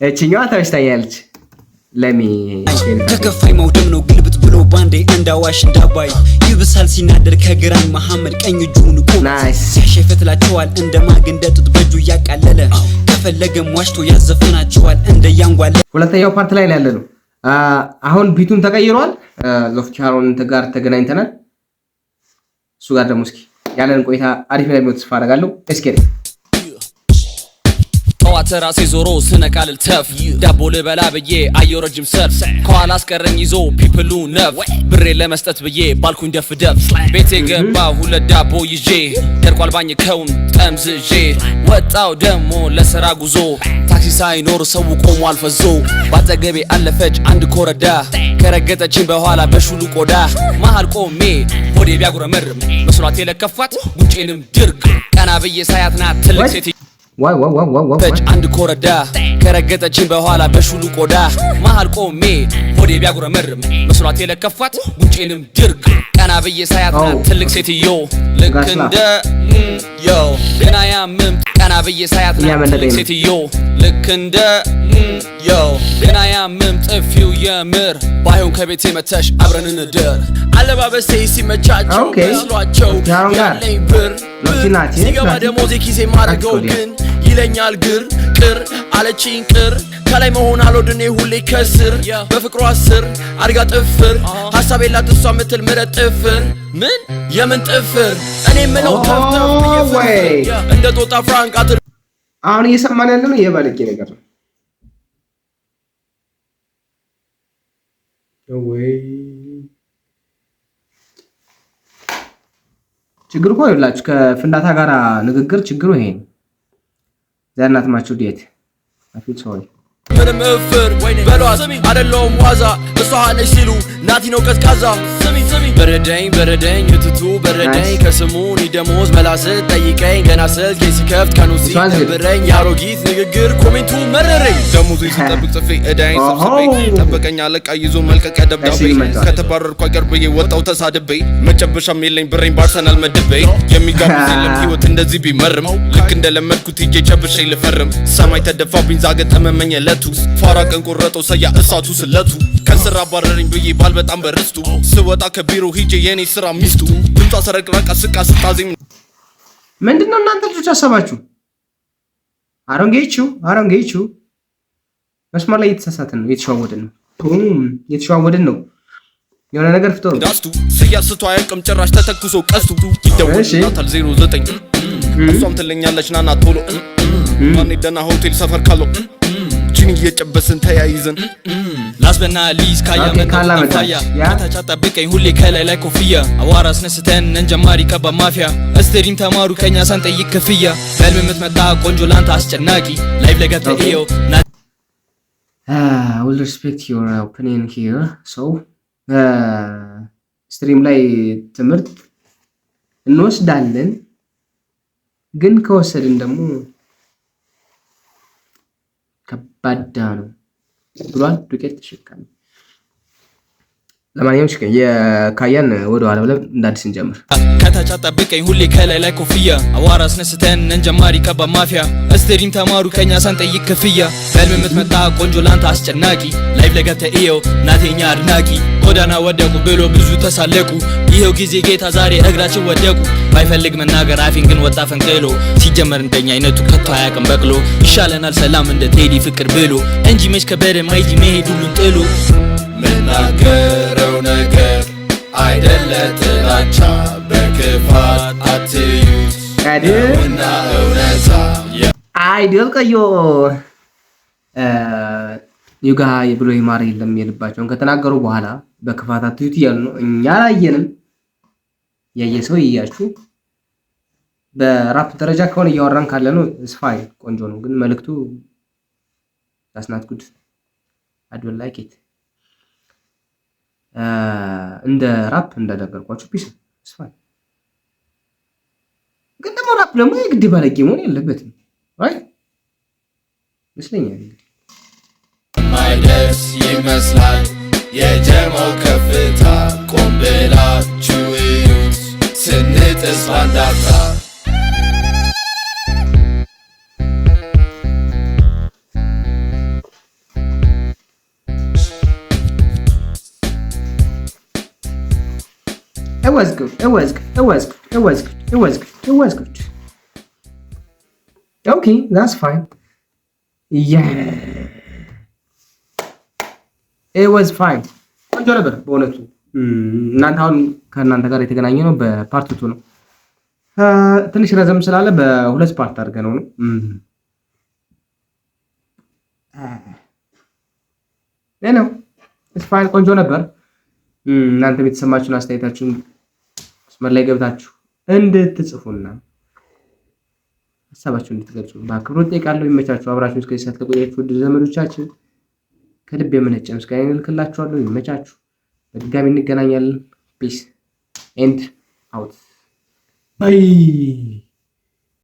እቺኛዋ ታውስታያለች ለሚ ተከፋይ መውደም ነው ግልብጥ ብሎ ባንዴ እንዳዋሽ እንዳባይ ይብሳል ሲናደር ከግራኝ መሐመድ ቀኝ እጁን ቆም ሲያሸፈትላቸዋል እንደማግ እንደጥጥ በጁ ያቃለለ ከፈለገም ዋሽቶ ያዘፈናቸዋል እንደያንጓለ ሁለተኛው ፓርት ላይ ያለ ነው አሁን ቢቱን ተቀይሯል ሎፍቻሮን ጋር ተገናኝተናል እሱ ጋር ደግሞ እስኪ ያለን ቆይታ አሪፍ ነው የሚወጥ ተስፋ አደርጋለሁ እስኪ ራሴ ዞሮ ስነቃልል ተፍ ዳቦ ልበላ ብዬ አየሁ ረጅም ሰልፍ ከኋላ አስቀረኝ ይዞ ፒፕሉ ነፍ ብሬ ለመስጠት ብዬ ባልኩኝ ደፍ ቤቴ ገባ ሁለት ዳቦ ይዤ ደርቋል ባኝከውን ጠምዝዤ ወጣው ደሞ ለስራ ጉዞ ታክሲ ሳይኖር ሰው ቆሞ አልፈዞ ባጠገቤ አለፈች አንድ ኮረዳ ከረገጠችኝ በኋላ በሹሉ ቆዳ መሃል ቆሜ ሆዴ ቢያጉረመርም መስሏት የለከፋት ጉንጬንም ድርግ ቀና ብዬ ሳያትና ትልቅ ሴት ዋው አንድ ኮረዳ ከረገጠችኝ በኋላ በሹሉ ቆዳ መሃል ቆሜ ሆዴ ቢያጉረመርም መስሏት የለከፋት ጉንጬንም ድርግ ቀና ብዬ ሳያትና ትልቅ ሴትዮ ልክ እንደ ዮ ገና ያምም ቀና ብዬ ሳያትና ትልቅ ሴትዮ ልክ እንደ ዮ ገና ያምም ጥፊው የምር ባይሆን ከቤቴ መተሽ አብረን እንደር አለባበሴ ሲመቻቸው መስሏቸው ያለኝ ብር ሲገባ ደሞዜ ኪሴ ማረገው ግን ይለኛል ግር ቅር አለችኝ ቅር ከላይ መሆን አልወድኔ ሁሌ ከስር በፍቅሯ ስር አድጋ ጥፍር ሐሳብ የላት እሷ ምትል ምረት ጥፍር ምን የምን ጥፍር እኔ ምነው ተፍተፍ እንደ ጦጣ ፍራንክ አትር አሁን እየሰማን ያለ ነው የባለጌ ነገር ነው ወይ ችግሩ እኮ ይላችሁ ከፍንዳታ ጋር ንግግር ችግሩ ይሄ ነው ዘናት ማቹ ዲት አፊት ሶሪ ምንም እፍር በሏት አይደለም ዋዛ እሷ ነሽ ሲሉ ናቲ ነው ቀዝቃዛ ስሚ በረደኝ እትቱ በረደኝ ከስሙኒ ደሞዝ መላስ ጠይቀኝ ገና ስልክ ሲከፍት ቀኑ ሲነብረኝ ያሮጊት ንግግር ኮሜንቱ መረረኝ ደሞዙ ሲጠብቅ ጽፌ እዳይን ሰብስቤ ጠበቀኝ አለቃ ይዞ መልቀቂያ ደብዳቤ ከተባረርኩ አቀርብዬ ወጣው ተሳድቤ መጨበሻም የለኝ ብሬን ባርሰናል መድቤ የሚጋብዝ የለም ህይወት እንደዚህ ቢመርም ልክ እንደለመድኩት ሂጄ ጨብሼ ልፈርም ሰማይ ተደፋብኝ ዛገ ጠመመኝ ለቱ ፋራ ቀን ቆረጠው ሰያ እሳቱ ስለቱ ከስራ ባረረኝ ብዬ ባል በጣም በርስቱ ስወጣ ከቢሮ ሂጄ የኔ ስራ ሚስቱ ድምጧ ሰረቅራቃ ስቃ ስታዜም ምንድነው እናንተ ልጆች አሰባችሁ አሮንጌቹ መስመር ላይ የተሳሳተን ነው የተሸዋወድን ነው የሆነ ነገር ፍቶ ዳስቱ ሲያስቱ አያልቅም ጭራሽ ተተኩሶ ቀስቱ ይደውልናታል 09 እሷም ትለኛለች ናና ቶሎ ማን ደና ሆቴል ሰፈር ካለው ጂኒ እየጨበስን ተያይዘን ላስበና ሊዝ ካያ ታጫጣብቀኝ ሁሌ ከላይ ላይ ኮፍያ አዋራ አስነስተን እንጀማሪ ከባ ማፊያ እስትሪም ተማሩ ከኛ ሳንጠይቅ ክፍያ በልም የምትመጣ ቆንጆ ላንተ አስጨናቂ ላይቭ ለገብተ ይው will respect your opinion here so ስትሪም ላይ ትምህርት እንወስዳለን ግን ከወሰድን ደግሞ ከባድ ነው ብሏል ዱቄት ተሸካሚ ለማንኛውም የካያን ወደ ኋላ ብለን እንዳዲስ እንጀምር ከታች አጣብቀኝ ሁሌ ከላይ ላይ ኮፍያ አዋራ አስነስተን እንጀማሪ ከባ ማፊያ ስትሪም ተማሩ ከኛ ሳንጠይቅ ክፍያ በልም የምትመጣ ቆንጆ ላንተ አስጨናቂ ላይቭ ለገብተ ይው ናቴኛ አድናቂ ጎዳና ወደቁ ብሎ ብዙ ተሳለቁ ይሄው ጊዜ ጌታ ዛሬ እግራችን ወደቁ ባይፈልግ መናገር አፊን ግን ወጣ ፈንቅሎ ሲጀመር እንደኛ አይነቱ ከቶ አያቅም በቅሎ ይሻለናል ሰላም እንደ ቴዲ ፍቅር ብሎ እንጂ መች ከበደ ማይዚ መሄድ ሁሉን ጥሎ ምናገረው ነገር አይደለ ጥላቻ በክፋት አትዩት እና እውነታ አይደል ቀዮ ዩጋ ብሎ ይማር የለም የልባቸውን ከተናገሩ በኋላ በክፋት አትዩት እያሉ ነው እኛ ላየንም ያየሰው ይያችሁ በራፕ ደረጃ ከሆነ እያወራን ካለ ነው ስፋይ ቆንጆ ነው ግን መልክቱ that's not good I don't like it እንደ ራፕ እንደነገርኳችሁ ፒስ ስፋይ ግን ደግሞ ራፕ ደግሞ የግድ ባለጌ መሆን የለበትም አይ መስለኛል ማይደስ ይመስላል የጀማው ከፍታ ቆምብላችሁ ስንጥስ ባንዳታ It was good. Okay, that's fine. Yeah. It was fine. ቆንጆ ነበር በእውነቱ። እናንተ አሁን ከእናንተ ጋር የተገናኘ ነው በፓርት 2 ነው። ትንሽ ረዘም ስላለ በሁለት ፓርት አድርገነው ነው። ነው ስፋይል ቆንጆ ነበር። እናንተ ቤተሰማችሁን አስተያየታችሁን መስመር ላይ ገብታችሁ እንድትጽፉና ሀሳባችሁን እንድትገልጹ በአክብሮት ጠይቃለሁ። ይመቻችሁ። አብራችሁ እስከዚህ ሰዓት ለቆያችሁ ውድ ዘመዶቻችን ከልብ የመነጨ ምስጋና እልክላችኋለሁ። ይመቻችሁ። በድጋሚ እንገናኛለን። ፒስ ኤንድ አውት ባይ